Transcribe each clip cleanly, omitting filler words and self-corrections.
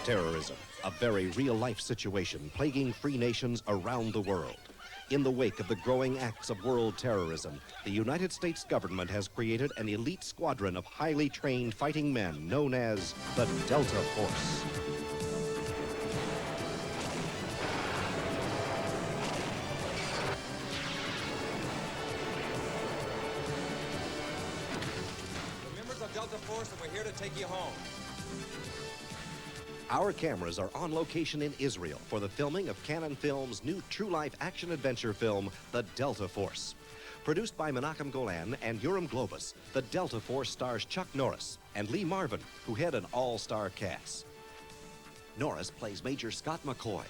Terrorism, a very real-life situation plaguing free nations around the world. In the wake of the growing acts of world terrorism, the United States government has created an elite squadron of highly trained fighting men known as the Delta Force. We're members of Delta Force and we're here to take you home. Our cameras are on location in Israel for the filming of Cannon Films' new true-life action-adventure film, The Delta Force. Produced by Menachem Golan and Yoram Globus, The Delta Force stars Chuck Norris and Lee Marvin, who head an all-star cast. Norris plays Major Scott McCoy.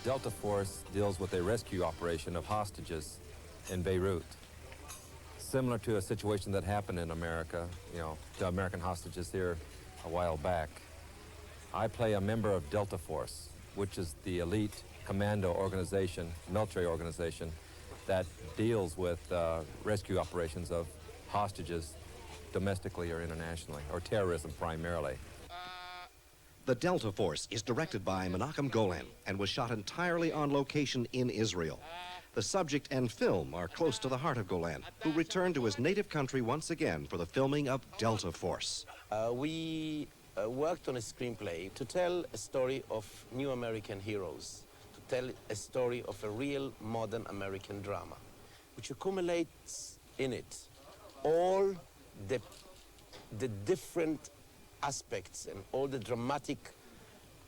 Delta Force deals with a rescue operation of hostages in Beirut. Similar to a situation that happened in America, the American hostages here a while back. I play a member of Delta Force, which is the elite commando organization, military organization, that deals with rescue operations of hostages domestically or internationally, or terrorism primarily. The Delta Force is directed by Menachem Golan and was shot entirely on location in Israel. The subject and film are close to the heart of Golan, who returned to his native country once again for the filming of Delta Force. We worked on a screenplay to tell a story of new American heroes, to tell a story of a real modern American drama, which accumulates in it all the different aspects and all the dramatic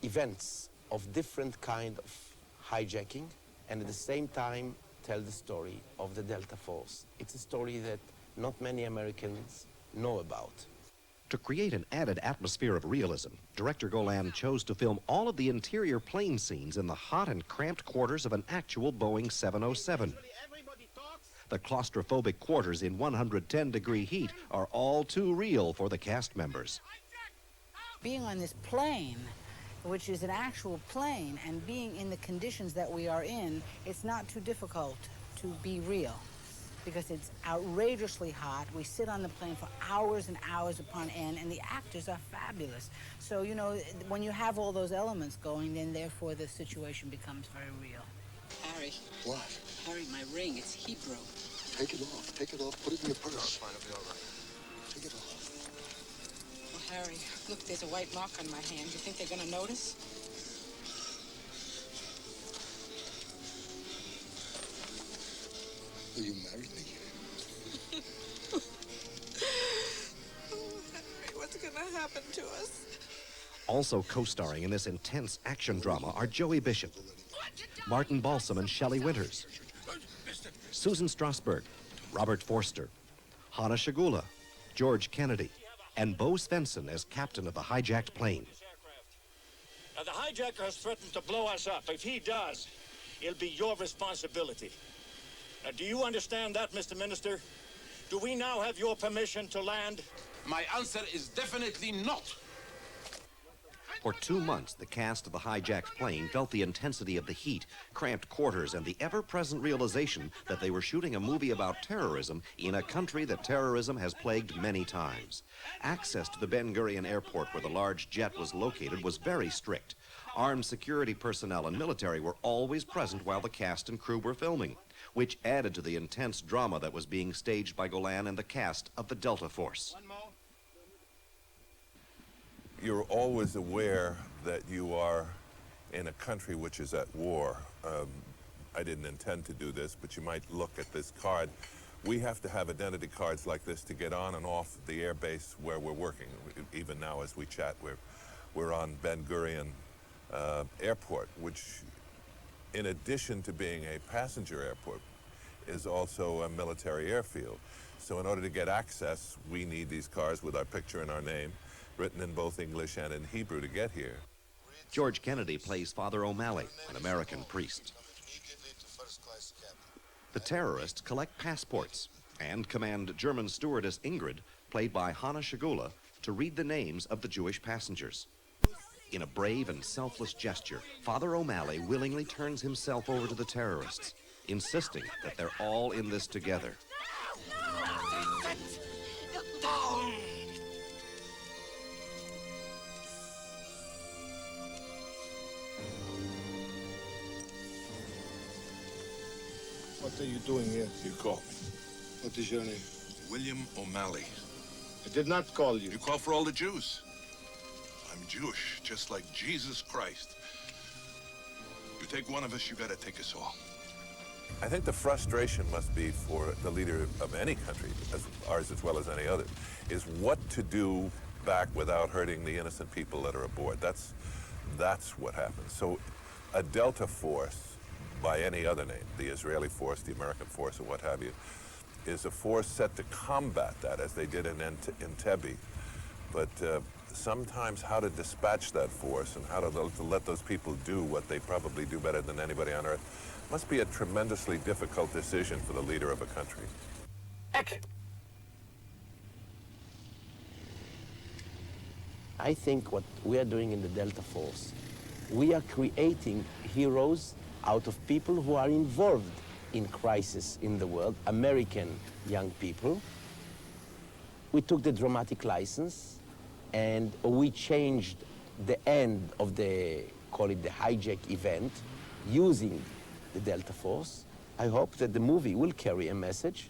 events of different kind of hijacking, and at the same time tell the story of the Delta Force. It's a story that not many Americans know about. To create an added atmosphere of realism, director Golan chose to film all of the interior plane scenes in the hot and cramped quarters of an actual Boeing 707. The claustrophobic quarters in 110-degree heat are all too real for the cast members. Being on this plane, which is an actual plane, and being in the conditions that we are in, it's not too difficult to be real, because it's outrageously hot. We sit on the plane for hours and hours upon end, and the actors are fabulous. So, when you have all those elements going, then therefore the situation becomes very real. Harry. What? Harry, my ring, it's Hebrew. Take it off. Take it off. Put it in your purse. No, it's fine. It'll be all right. Take it off. Oh, Harry, look, there's a white mark on my hand. You think they're gonna notice? Will you marry me? Oh, Henry, what's gonna happen to us? Also co-starring in this intense action drama are Joey Bishop, Martin Balsam and Shelley Winters, Susan Strasberg, Robert Forster, Hannah Shagula, George Kennedy, and Bo Svensson as captain of the hijacked plane. Now, the hijacker has threatened to blow us up. If he does, it'll be your responsibility. Now, do you understand that, Mr. Minister? Do we now have your permission to land? My answer is definitely not. For 2 months, the cast of the hijacked plane felt the intensity of the heat, cramped quarters, and the ever-present realization that they were shooting a movie about terrorism in a country that terrorism has plagued many times. Access to the Ben Gurion airport where the large jet was located was very strict. Armed security personnel and military were always present while the cast and crew were filming, which added to the intense drama that was being staged by Golan and the cast of the Delta Force. You're always aware that you are in a country which is at war. I didn't intend to do this, but you might look at this card. We have to have identity cards like this to get on and off the air base where we're working. Even now as we chat, we're on Ben Gurion Airport, which in addition to being a passenger airport is also a military airfield. So in order to get access, we need these cards with our picture and our name, written in both English and in Hebrew to get here. George Kennedy plays Father O'Malley, an American priest. The terrorists collect passports and command German stewardess Ingrid, played by Hannah Shagula, to read the names of the Jewish passengers. In a brave and selfless gesture, Father O'Malley willingly turns himself over to the terrorists, insisting that they're all in this together. What are you doing here? You called me. What is your name? William O'Malley. I did not call you. You call for all the Jews. I'm Jewish, just like Jesus Christ. You take one of us, you gotta take us all. I think the frustration must be for the leader of any country, ours as well as any other, is what to do back without hurting the innocent people that are aboard. That's what happens. So a Delta Force, by any other name, the Israeli force, the American force, or what have you, is a force set to combat that, as they did in Entebbe. But sometimes how to dispatch that force and how to let those people do what they probably do better than anybody on earth must be a tremendously difficult decision for the leader of a country. Action! I think what we are doing in the Delta Force, we are creating heroes out of people who are involved in crisis in the world, American young people. We took the dramatic license and we changed the end of the, call it the hijack event, using the Delta Force. I hope that the movie will carry a message,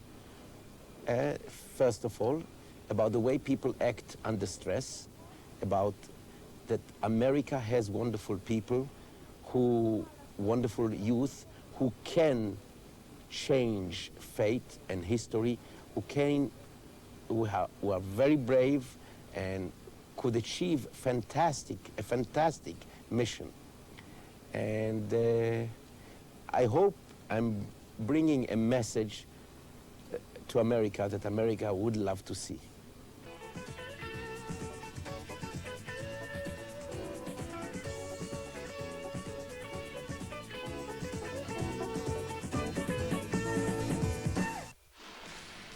first of all, about the way people act under stress, about that America has wonderful people, wonderful youth, who can change fate and history, who are very brave and could achieve a fantastic mission. And I hope I'm bringing a message to America that America would love to see.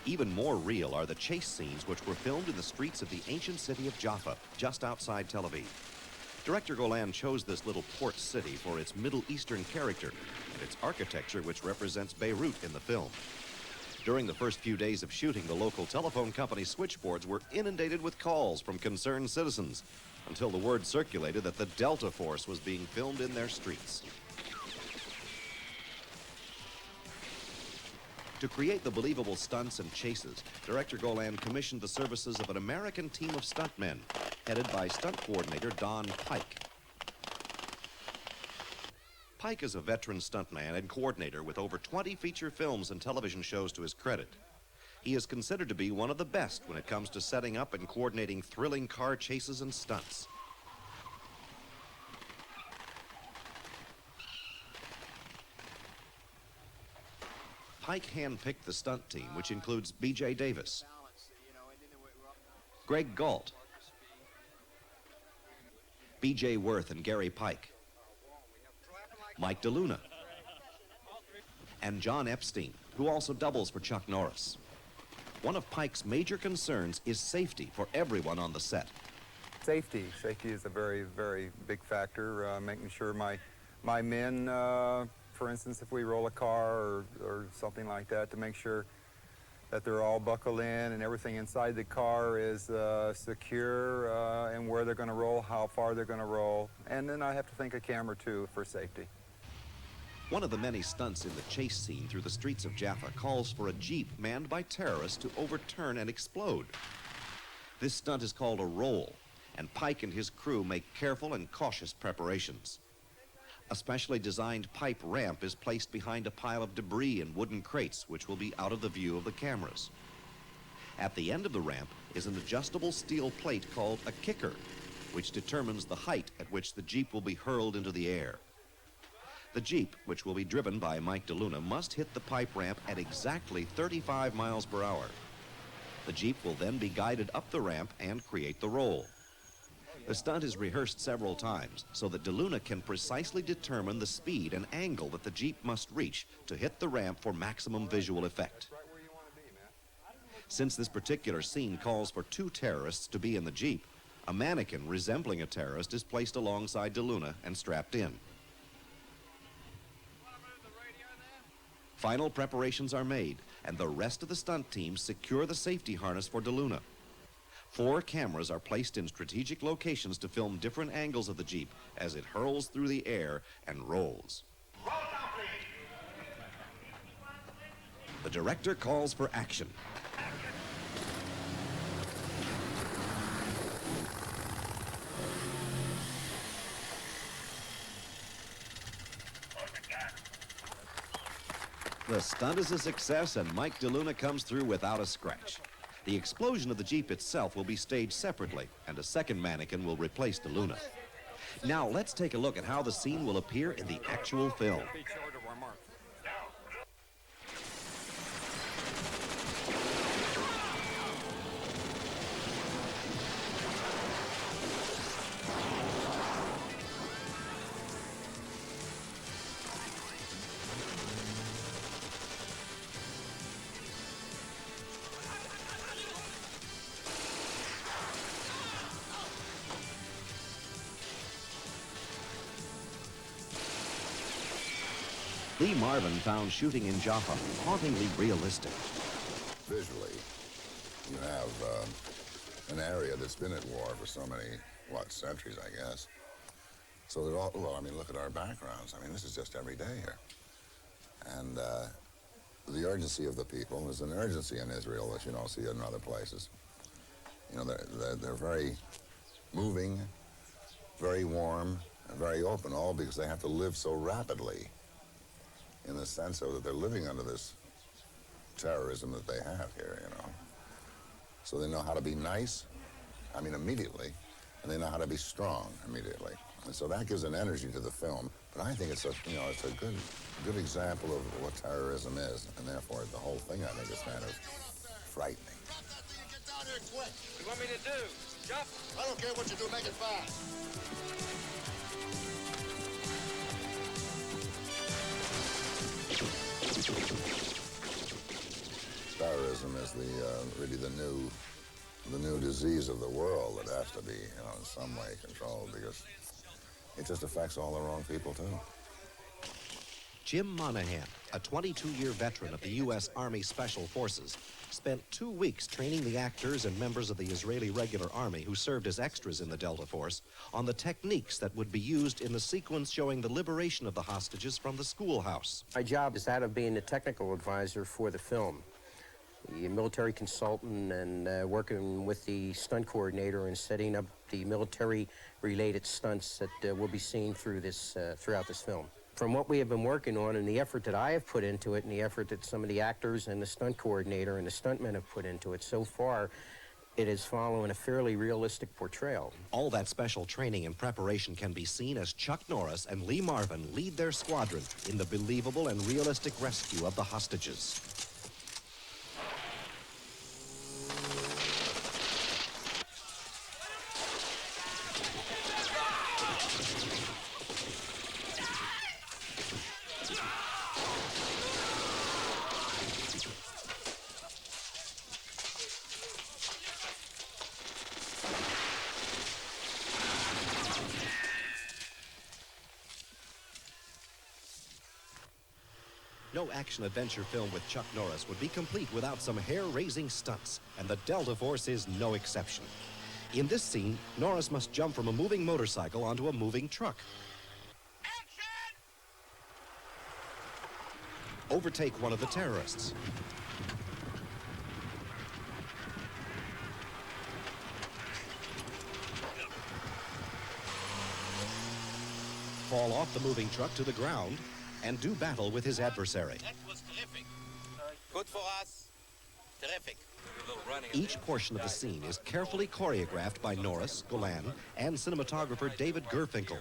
Even more real are the chase scenes which were filmed in the streets of the ancient city of Jaffa, just outside Tel Aviv. Director Golan chose this little port city for its Middle Eastern character and its architecture, which represents Beirut in the film. During the first few days of shooting, the local telephone company switchboards were inundated with calls from concerned citizens, until the word circulated that the Delta Force was being filmed in their streets. To create the believable stunts and chases, Director Golan commissioned the services of an American team of stuntmen, headed by stunt coordinator Don Pike. Pike is a veteran stuntman and coordinator with over 20 feature films and television shows to his credit. He is considered to be one of the best when it comes to setting up and coordinating thrilling car chases and stunts. Pike handpicked the stunt team, which includes B.J. Davis, Greg Galt, B.J. Worth and Gary Pike, Mike DeLuna, and John Epstein, who also doubles for Chuck Norris. One of Pike's major concerns is safety for everyone on the set. Safety is a very, very big factor, making sure my men, for instance, if we roll a car or something like that, to make sure that they're all buckled in and everything inside the car is secure, and where they're going to roll, how far they're going to roll. And then I have to think of camera too for safety. One of the many stunts in the chase scene through the streets of Jaffa calls for a jeep manned by terrorists to overturn and explode. This stunt is called a roll, and Pike and his crew make careful and cautious preparations. A specially designed pipe ramp is placed behind a pile of debris and wooden crates, which will be out of the view of the cameras. At the end of the ramp is an adjustable steel plate called a kicker, which determines the height at which the Jeep will be hurled into the air. The Jeep, which will be driven by Mike DeLuna, must hit the pipe ramp at exactly 35 miles per hour. The Jeep will then be guided up the ramp and create the roll. The stunt is rehearsed several times so that DeLuna can precisely determine the speed and angle that the Jeep must reach to hit the ramp for maximum visual effect. Since this particular scene calls for two terrorists to be in the Jeep, a mannequin resembling a terrorist is placed alongside DeLuna and strapped in. Final preparations are made, and the rest of the stunt team secure the safety harness for DeLuna. 4 cameras are placed in strategic locations to film different angles of the Jeep as it hurls through the air and rolls. The director calls for action. The stunt is a success, and Mike DeLuna comes through without a scratch. The explosion of the Jeep itself will be staged separately, and a second mannequin will replace DeLuna. Now, let's take a look at how the scene will appear in the actual film. Lee Marvin found shooting in Jaffa hauntingly realistic. Visually, you have an area that's been at war for so many, centuries, I guess. So that all, well, I mean, look at our backgrounds. I mean, this is just every day here. And the urgency of the people, there's an urgency in Israel that you don't see in other places. You know, they're very moving, very warm, and very open, all because they have to live so rapidly, in the sense of that they're living under this terrorism that they have here, you know. So they know how to be nice, I mean immediately, and they know how to be strong immediately. And so that gives an energy to the film. But I think it's a, you know, it's a good example of what terrorism is, and therefore the whole thing, I think, is kind of frightening. Drop that thing and get down here quick. What do you want me to do? Jump? I don't care what you do, make it fast. Terrorism is really the new disease of the world that has to be, you know, in some way controlled, because it just affects all the wrong people too. Jim Monahan, a 22-year veteran of the U.S. Army Special Forces, spent 2 weeks training the actors and members of the Israeli Regular Army who served as extras in the Delta Force on the techniques that would be used in the sequence showing the liberation of the hostages from the schoolhouse. My job is that of being the technical advisor for the film, the military consultant, and working with the stunt coordinator and setting up the military-related stunts that will be seen through throughout this film. From what we have been working on and the effort that I have put into it and the effort that some of the actors and the stunt coordinator and the stuntmen have put into it, so far it is following a fairly realistic portrayal. All that special training and preparation can be seen as Chuck Norris and Lee Marvin lead their squadron in the believable and realistic rescue of the hostages. No action-adventure film with Chuck Norris would be complete without some hair-raising stunts, and the Delta Force is no exception. In this scene, Norris must jump from a moving motorcycle onto a moving truck. Action! Overtake one of the terrorists. Fall off the moving truck to the ground and do battle with his adversary. That was terrific. Good for us. Terrific. Each portion of the scene is carefully choreographed by Norris, Golan, and cinematographer David Gerfinkel.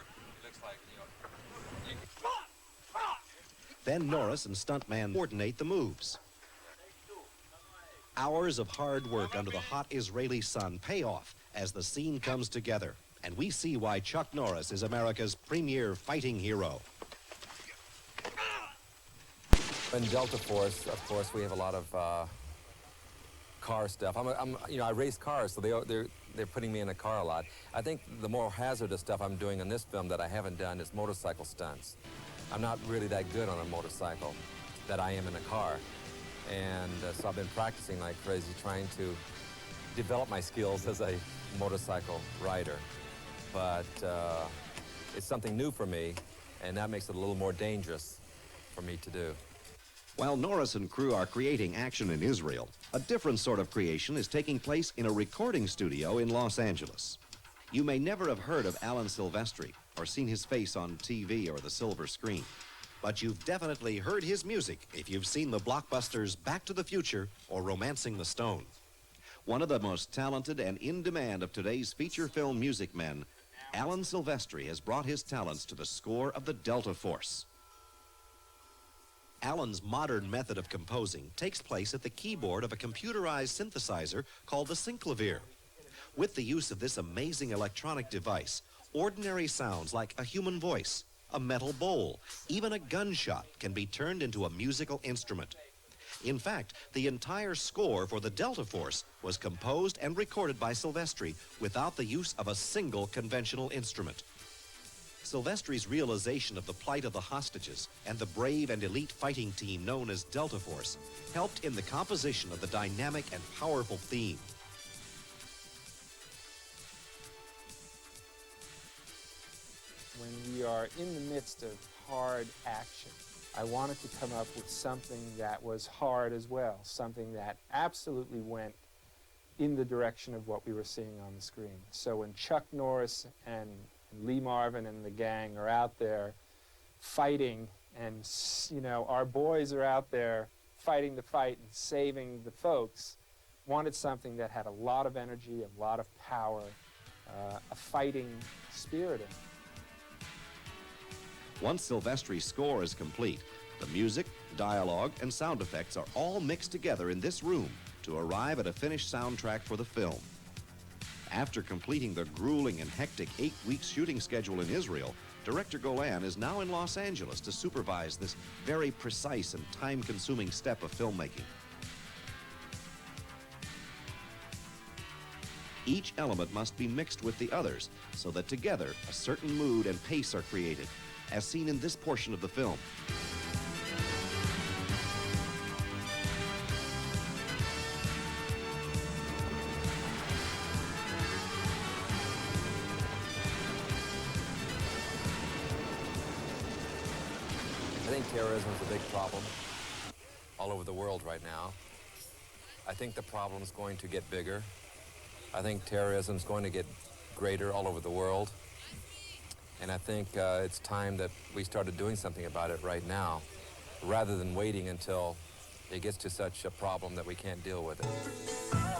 Then Norris and stuntman coordinate the moves. Hours of hard work under the hot Israeli sun pay off as the scene comes together, and we see why Chuck Norris is America's premier fighting hero. In Delta Force, of course, we have a lot of car stuff. I race cars, so they're putting me in a car a lot. I think the more hazardous stuff I'm doing in this film that I haven't done is motorcycle stunts. I'm not really that good on a motorcycle that I am in a car. And so I've been practicing like crazy, trying to develop my skills as a motorcycle rider. But it's something new for me, and that makes it a little more dangerous for me to do. While Norris and crew are creating action in Israel, a different sort of creation is taking place in a recording studio in Los Angeles. You may never have heard of Alan Silvestri or seen his face on TV or the silver screen, but you've definitely heard his music if you've seen the blockbusters Back to the Future or Romancing the Stone. One of the most talented and in demand of today's feature film music men, Alan Silvestri has brought his talents to the score of the Delta Force. Alan's modern method of composing takes place at the keyboard of a computerized synthesizer called the synclavier. With the use of this amazing electronic device, ordinary sounds like a human voice, a metal bowl, even a gunshot can be turned into a musical instrument. In fact, the entire score for the Delta Force was composed and recorded by Silvestri without the use of a single conventional instrument. Silvestri's realization of the plight of the hostages and the brave and elite fighting team known as Delta Force helped in the composition of the dynamic and powerful theme. When we are in the midst of hard action, I wanted to come up with something that was hard as well, something that absolutely went in the direction of what we were seeing on the screen. So when Chuck Norris and Lee Marvin and the gang are out there fighting, and you know, our boys are out there fighting the fight and saving the folks, wanted something that had a lot of energy, a lot of power, a fighting spirit in it. Once Silvestri's score is complete, the music, dialogue, and sound effects are all mixed together in this room to arrive at a finished soundtrack for the film. After completing the grueling and hectic 8-week shooting schedule in Israel, Director Golan is now in Los Angeles to supervise this very precise and time-consuming step of filmmaking. Each element must be mixed with the others so that together a certain mood and pace are created, as seen in this portion of the film. I think terrorism is a big problem all over the world right now. I think the problem is going to get bigger. I think terrorism is going to get greater all over the world. And I think it's time that we started doing something about it right now, rather than waiting until it gets to such a problem that we can't deal with it.